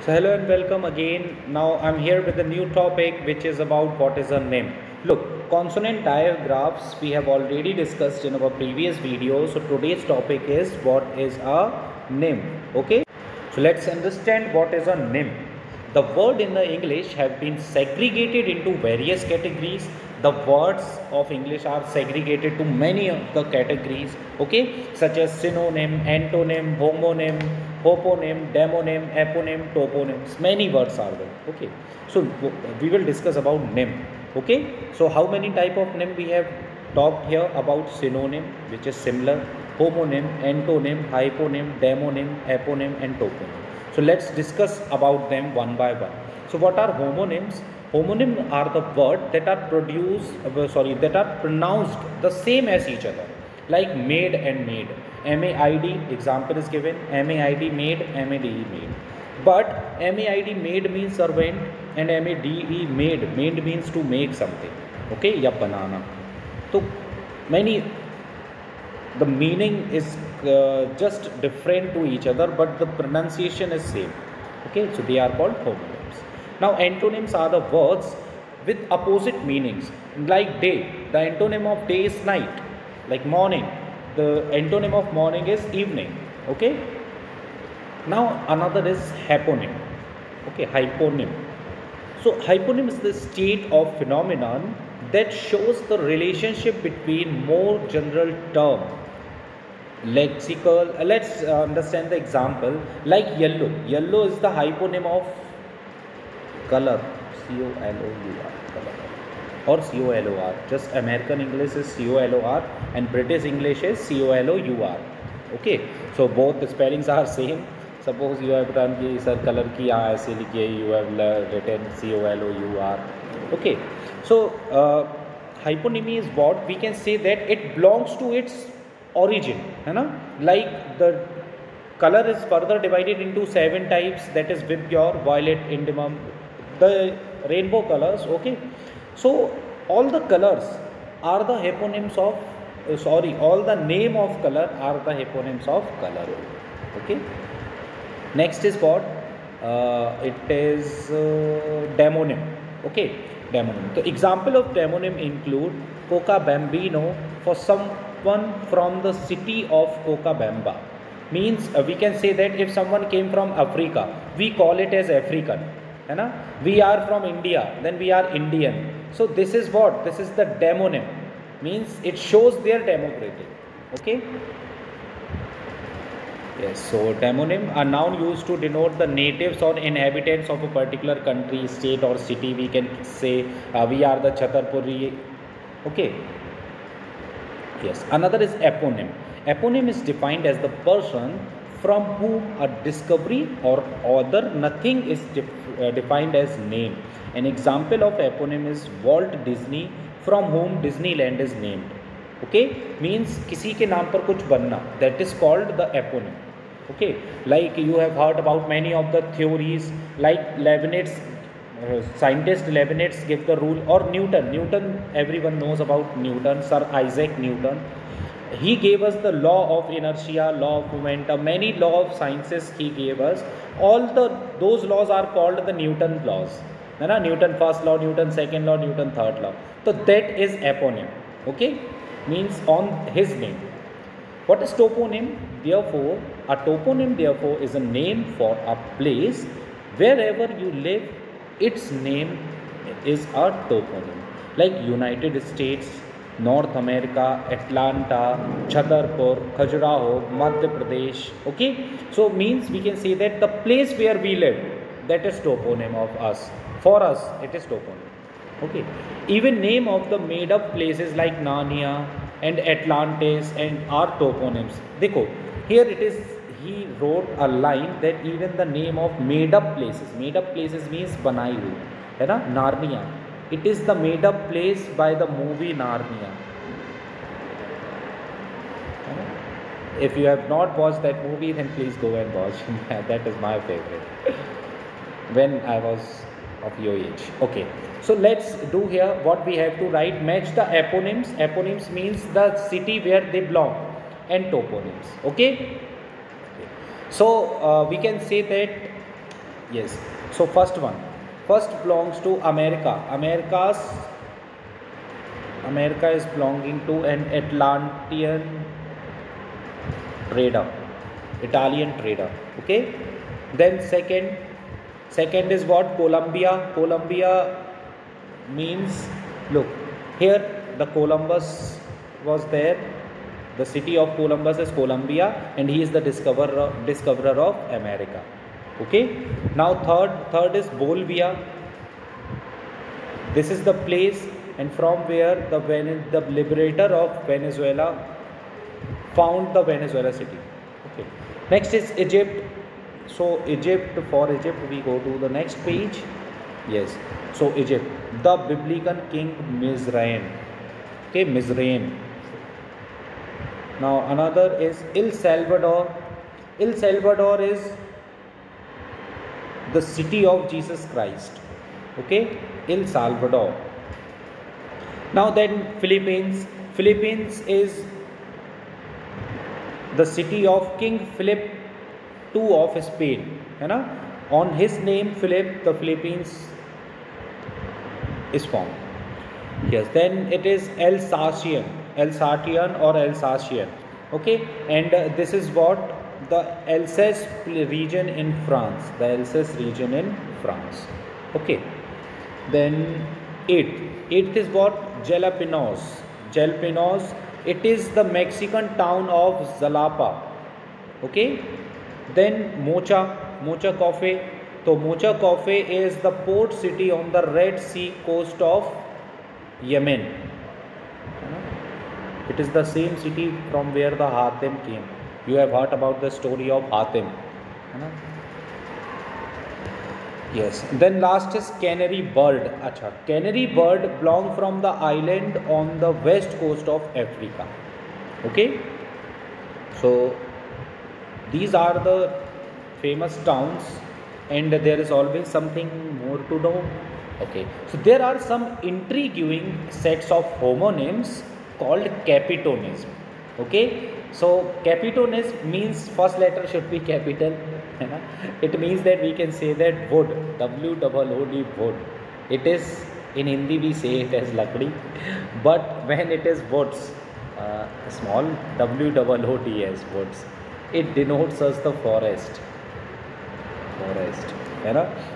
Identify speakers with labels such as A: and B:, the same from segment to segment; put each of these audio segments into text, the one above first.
A: So hello and welcome again. Now I'm here with a new topic which is about what is a name. Look, consonant digraphs we have already discussed in our previous video. So today's topic is what is a name. Okay. So let's understand what is a name. The word in the English have been segregated into various categories. The words of English are segregated to many of the categories, okay, such as synonym, antonym, homonym, hoponym, demonym, eponym, toponyms. Many words are there, okay. So we will discuss about name, okay. So how many type of name we have talked here about? Synonym, which is similar, homonym, antonym, hyponym, demonym, eponym, and toponym. So let's discuss about them one by one. So what are homonyms? Homonyms are the words that are that are pronounced the same as each other, like maid and maid. MAID example is given. MAID maid, MADE maid. But MAID maid means servant, and MADE maid means to make something. Okay, ya banana. So many the meaning is just different to each other, but the pronunciation is same. Okay, so they are called homonyms. Now antonyms are the words with opposite meanings, like day. The antonym of day is night, like morning. The antonym of morning is evening. Okay. Now another is hyponym. Okay, hyponym. So hyponym is the state of phenomenon that shows the relationship between more general term lexical. Let's understand the example, like yellow. Yellow is the hyponym of color, COLOUR, color, or COLOR. Just American English is COLOR and British English is COLOUR. Okay, so both the spellings are same. Suppose you have done ki sir color ki यहाँ ऐसे लिखिए, you have written COLOUR. Okay, so hyponymy is what we can say that it belongs to its origin, है ना? Like the color is further divided into 7 types, that is vibgyor, violet, indium, the rainbow colors. Okay, so all the colors are the hyponyms of all the name of color are the hyponyms of color. Okay, next is what it is demonym. Okay, demonym. The example of demonym include Coca Bambino for someone from the city of Cochabamba. Means we can say that if someone came from Africa, we call it as African. है ना? We are from India, then we are Indian. So this is what? This is the demonym. Means it shows their demographic. Okay. Yes. So demonym, a noun used to denote the natives or inhabitants of a particular country, state, or city. We can say we are the Chhatarpuri. Okay. Yes. Another is eponym. Eponym is defined as the person from whom a discovery or other nothing is defined as name. An example of eponym is Walt Disney, from whom Disneyland is named. Okay, means किसी के नाम पर कुछ बनना, that is called the eponym. Okay, like you have heard about many of the theories, like Leibniz, scientist Leibniz gave the rule, or Newton, everyone knows about Newton, Sir Isaac Newton. He gave us the law of inertia, law of momentum, many law of sciences he gave us. All those laws are called the Newton laws. Newton first law, Newton second law, Newton third law. So that is eponym. Okay, means on his name. What is toponym? Therefore, a toponym therefore is a name for a place wherever you live. Its name is a toponym. Like United States, North America, Atlanta, Chhatarpur, Khajuraho, Madhya Pradesh. Okay, so means we can say that the place where we live, that is toponym of us. For us, it is toponym. Okay, even name of the made up places like Narnia and Atlantis and are toponyms. Dekho, here it is. He wrote a line that even the name of made up places means बनाई हुई, है ना? Narnia. It is the made up place by the movie Narnia. If you have not watched that movie, then please go and watch. That is my favorite. When I was of your age. Okay. So let's do here what we have to write. Match the eponyms. Eponyms means the city where they belong, and toponyms. Okay. So we can say that Yes. So first belongs to America. America is belonging to an trader, Italian trader. Okay. Then second is what? Colombia. Colombia means, look here, the Columbus was there. The city of Columbus is Colombia, and he is the discoverer of America. Okay. Now third is Bolivia. This is the place and from where the liberator of Venezuela found the Venezuela city. Okay. Next is Egypt. So for Egypt we go to the next page. Yes. So Egypt, the biblical king Mizraim. Okay, Mizraim. Now another is El Salvador. El Salvador is the city of Jesus Christ. Okay, El Salvador. Now then Philippines. Philippines is the city of King Philip II of Spain. On his name Philip, the Philippines is formed. Yes, then it is Alsatian or Alsatian. Okay, and this is what the Alsace region in France. Okay, then eighth is what? Jalapenos. It is the Mexican town of Jalapa. Okay, then Mocha Coffee. So Mocha Coffee is the port city on the Red Sea coast of Yemen. It is the same city from where the Hatim came. You have heard about the story of Hatim. Yes. Then last is Canary Bird. Canary Bird belong from the island on the west coast of Africa. Okay. So these are the famous towns, and there is always something more to know. Okay. So there are some intriguing sets of homonyms called capitonism. Okay. So capitonism means first letter should be capital. It means that we can say that wood, W-O-O-D, wood. It is, in Hindi we say it as lakdi, but when it is woods, small W-O-O-D-S, woods, it denotes us the forest.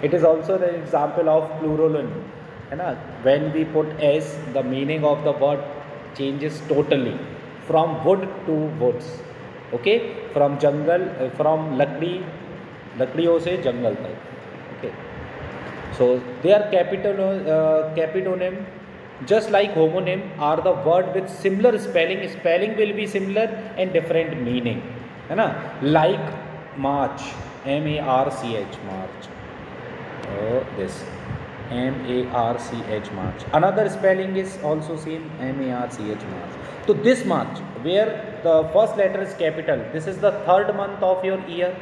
A: It is also the example of pluralim. When we put S, the meaning of the word changes totally from wood to woods. Okay, from jungle, from lakdiyon se jungle type. Okay, so they are capitonym, just like homonym are the word with similar spelling. Spelling will be similar and different meaning. Like March, M-A-R-C-H, March. This M-A-R-C-H, March. Another spelling is also same, M-A-R-C-H, March. So this March, where the first letter is capital, this is the third month of your year.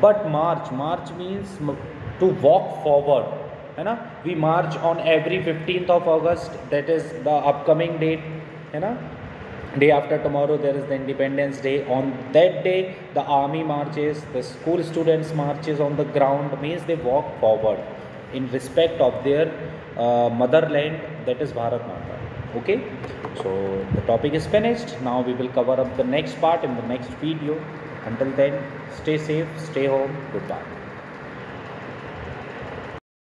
A: But March means to walk forward. We march on every 15th of August, that is the upcoming date. Day after tomorrow there is the Independence Day. On that day the army marches, the school students marches on the ground, means they walk forward in respect of their motherland, that is Bharat Mata. Okay, so the topic is finished. Now we will cover up the next part in the next video. Until then, stay safe, stay home, goodbye.